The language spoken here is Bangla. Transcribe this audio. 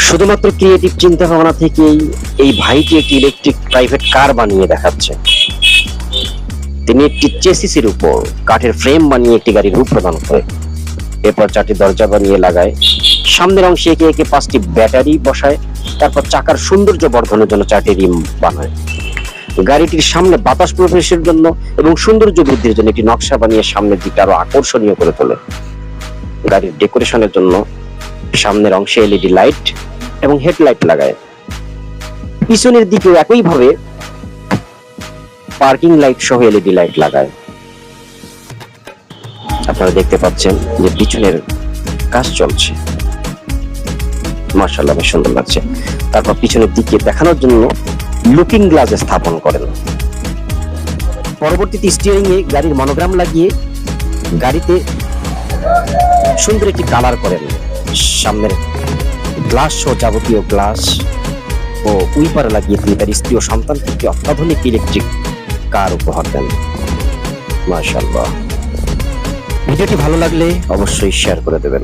শুধুমাত্র ক্রিয়েটিভ চিন্তা ভাবনা থেকেই এই ভাইটি একটি ইলেকট্রিক প্রাইভেট কার বানিয়ে দেখাচ্ছে। তিনি একটি চেসিসের উপর কাঠের ফ্রেম বানিয়ে একটি গাড়ির রূপ প্রদান করে, এরপর 4টি দরজা বানিয়ে লাগায়, সামনের অংশে একে একে 5টি ব্যাটারি বসায়, তারপর চাকার সৌন্দর্য বর্ধনের জন্য 4টি রিম বানায়। গাড়িটির সামনে বাতাস প্রবেশের জন্য এবং সৌন্দর্য বৃদ্ধির জন্য একটি নকশা বানিয়ে সামনের দিকটা আরো আকর্ষণীয় করে তোলে। গাড়ির ডেকোরেশনের জন্য সামনের অংশে এলইডি লাইট এবং হেডলাইট লাগায়। পিছনের দিকেও একইভাবে পার্কিং লাইট সহ এলইডি লাইট লাগায়। আপনারা দেখতে পাচ্ছেন যে পিছনের কাজ চলছে, মাশাআল্লাহ বেশ সুন্দর লাগছে। তারপর পিছনের দিকে দেখানোর জন্য লুকিং গ্লাস স্থাপন করেন। পরবর্তীতে স্টিয়ারিং এ গাড়ির মনোগ্রাম লাগিয়ে গাড়িতে সুন্দর একটি কালার করেন। সামনের গ্লাস সহ যাবতীয় গ্লাস ও উইপার লাগিয়ে তিনি তার স্ত্রী ও সন্তানকে একটি অত্যাধুনিক ইলেকট্রিক কার উপহার দেন। মাশাআল্লাহ। ভিডিওটি ভালো লাগলে অবশ্যই শেয়ার করে দেবেন।